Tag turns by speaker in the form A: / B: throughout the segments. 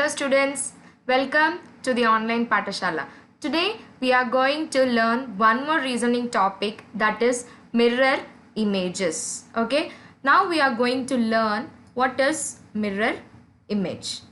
A: Hello students, welcome to the online Patashala. Today we are going to learn one more reasoning topic, that is mirror images. Okay, now we are going to learn what is mirror image.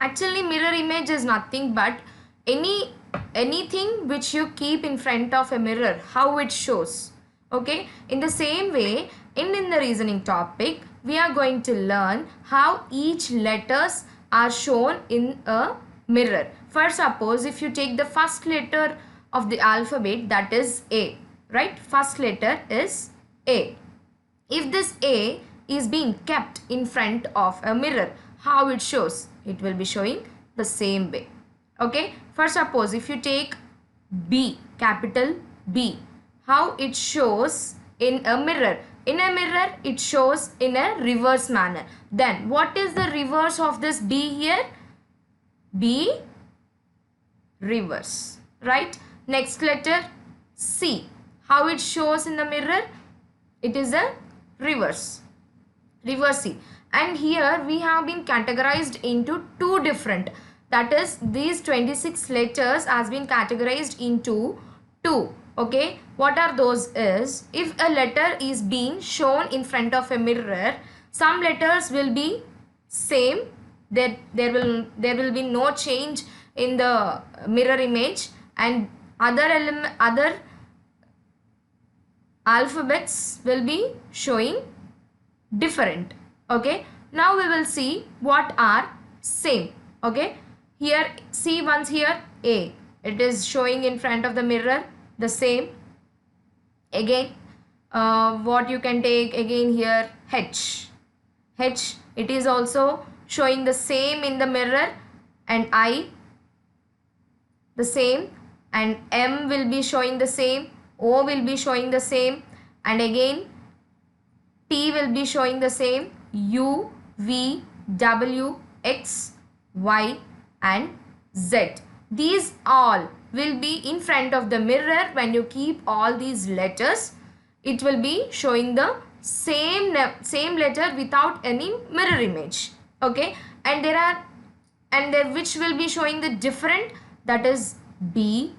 A: Actually mirror image is nothing but anything which you keep in front of a mirror, how it shows. Okay, in the same way in the reasoning topic we are going to learn how each letters are shown in a mirror. For suppose if you take the first letter of the alphabet, that is A, right? First letter is A. If this A is being kept in front of a mirror, how it shows? It will be showing the same way. Okay, for suppose if you take B, capital B, how it shows in a mirror? In a mirror it shows in a reverse manner. Then what is the reverse of this B here? B, reverse, right? Next letter C, how it shows in the mirror? It is a reverse C. And here we have been categorized into two different, that is these 26 letters has been categorized into two. Okay, what are those is, if a letter is being shown in front of a mirror, some letters will be same, there will be no change in the mirror image, and other alphabets will be showing different. Okay, now we will see what are same. Okay, here see once here A, it is showing in front of the mirror the same. Again what you can take again here, H, it is also showing the same in the mirror, and I the same, and M will be showing the same, O will be showing the same, and again T will be showing the same, U, V, W, X, Y and Z. These all will be in front of the mirror. When you keep all these letters, it will be showing the same letter without any mirror image. Okay, and there which will be showing the different, that is B,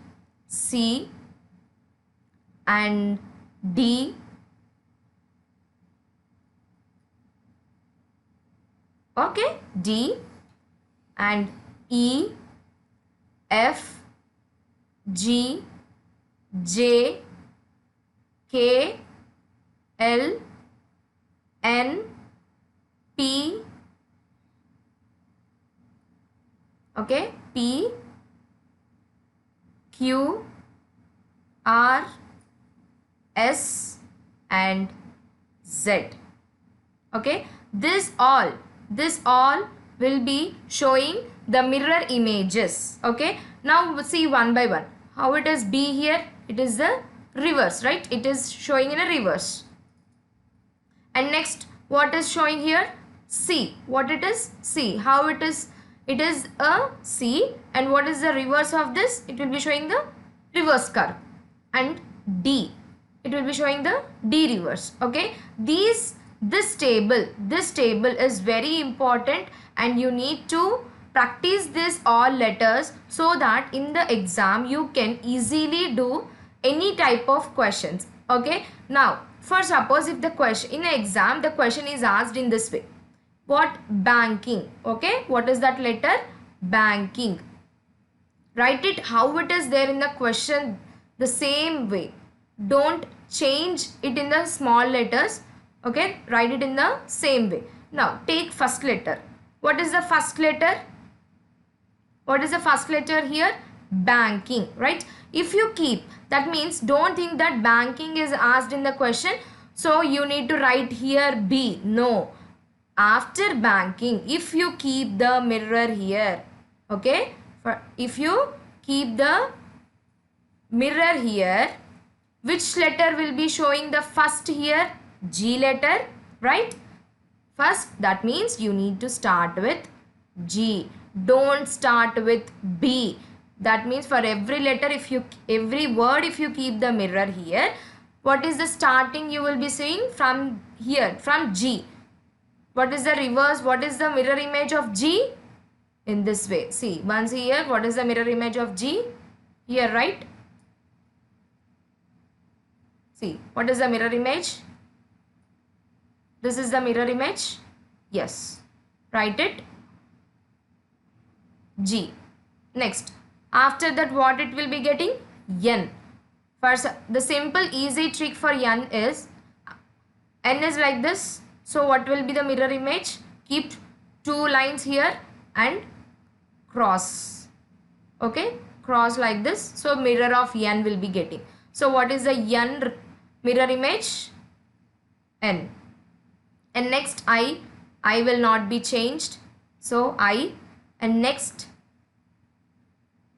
A: C and D, okay, D and E, F, G, J, K, L, N, P, okay, P, Q, R, S and Z. Okay, this all will be showing the mirror images. Okay, now see one by one how it is. B here, it is the reverse, right? It is showing in a reverse. And next what is showing here? C, what it is? C, how it is? It is a C, and what is the reverse of this? It will be showing the reverse curve. And D, it will be showing the D reverse. Okay, this table is very important, and you need to practice this all letters so that in the exam you can easily do any type of questions. Okay, now for suppose if the question in an exam, the question is asked in this way, what? Banking. Okay, what is that letter? Banking. Write it how it is there in the question the same way. Don't change it in the small letters. Okay, write it in the same way. Now take first letter. What is the first letter? What is the first letter here? Banking, right? If you keep, that means don't think that banking is asked in the question, so you need to write here B. No, after banking, if you keep the mirror here, okay, if you keep the mirror here, which letter will be showing the first here? G letter, right? First, that means you need to start with G. Don't start with B. That means for every letter, every word if you keep the mirror here, what is the starting you will be seeing? From here, from G. What is the reverse? What is the mirror image of G? in this way. See, once here, what is the mirror image of G? Here, right? See, what is the mirror image? This is the mirror image. Yes, write it G. Next, after that, what it will be getting? N. First, the simple easy trick for N is like this. So what will be the mirror image? Keep two lines here and cross. Okay, cross like this. So mirror of N will be getting. So what is the N mirror image? N. And next I will not be changed. So I, and next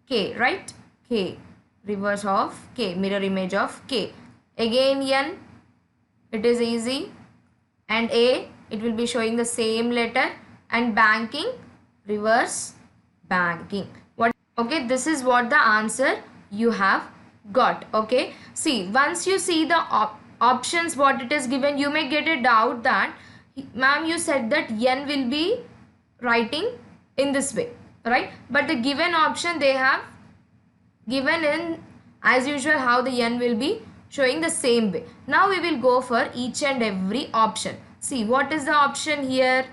A: K, right? K, reverse of K, mirror image of K. Again N, it is easy. And A, it will be showing the same letter. And banking, reverse banking. What? Okay, this is what the answer you have got. Okay, see, once you see the options what it is given, you may get a doubt that ma'am, you said that N will be writing in this way, right? But the given option they have given in as usual how the N will be showing the same way. Now we will go for each and every option. See, what is the option here?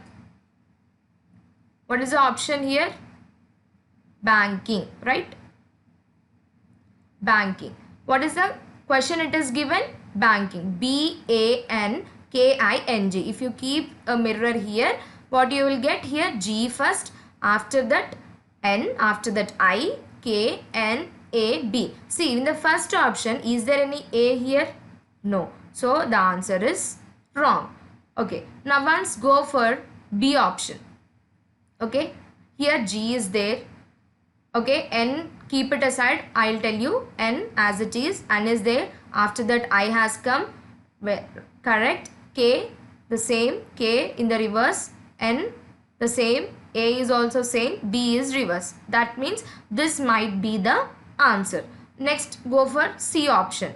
A: What is the option here? Banking, right? Banking. What is the question it is given? Banking. BANKING. If you keep a mirror here, what you will get here? G first, after that N, after that I, K, N, A, B. See, in the first option, is there any A here? No. So the answer is wrong. Okay. Now once go for B option. Okay. Here G is there. Okay. N, keep it aside. I'll tell you N as it is. N is there. After that I has come. Correct. K, the same. K in the reverse. N, the same. A is also same. B is reverse. That means this might be the answer. Next, go for C option.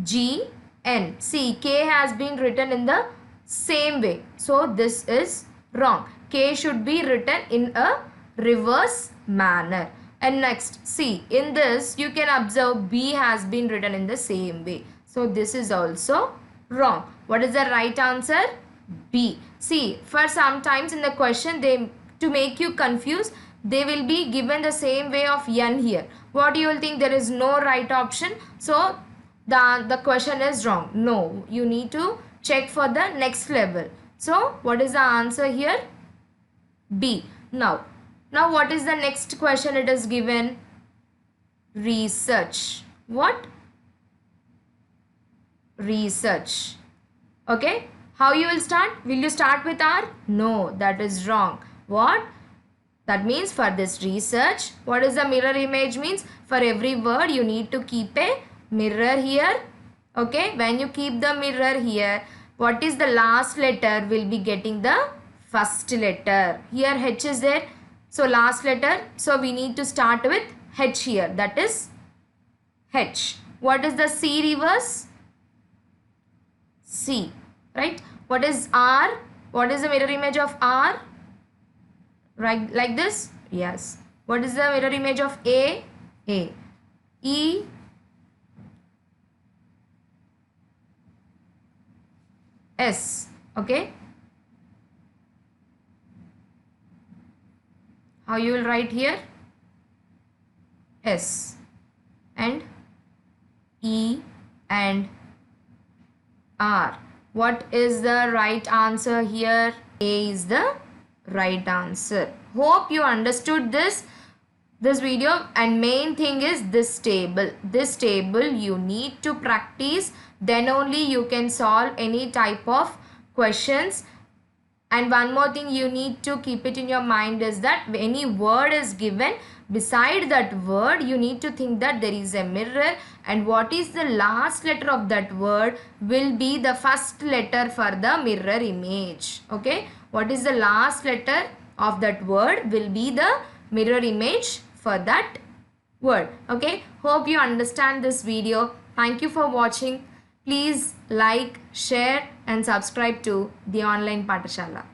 A: G, N. See, K has been written in the same way. So, this is wrong. K should be written in a reverse manner. And next, see, in this, you can observe B has been written in the same way. So, this is also wrong. What is the right answer? B. See, for sometimes in the question, to make you confused, they will be given the same way of N here. What you will think? There is no right option. So, the question is wrong. No, you need to check for the next level. So, what is the answer here? B. Now what is the next question it is given? Research. What? Research. Okay. How you will start? Will you start with R? No, that is wrong. What? That means for this research, what is the mirror image means? For every word you need to keep a mirror here. Okay. When you keep the mirror here, what is the last letter will be getting the first letter. Here H is there. So last letter. So we need to start with H here. That is H. What is the C reverse? C. Right. What is R? What is the mirror image of R? Right, like this? Yes. What is the mirror image of A? A. E. S. Okay. How you will write here? S. And E and R. What is the right answer here? A is the right answer. Hope you understood this video, and main thing is this table. This table you need to practice, then only you can solve any type of questions. And one more thing you need to keep it in your mind is that any word is given, beside that word you need to think that there is a mirror, and what is the last letter of that word will be the first letter for the mirror image. Okay, what is the last letter of that word will be the mirror image for that word. Okay, hope you understand this video. Thank you for watching. Please like, share and subscribe to the online Pathashala.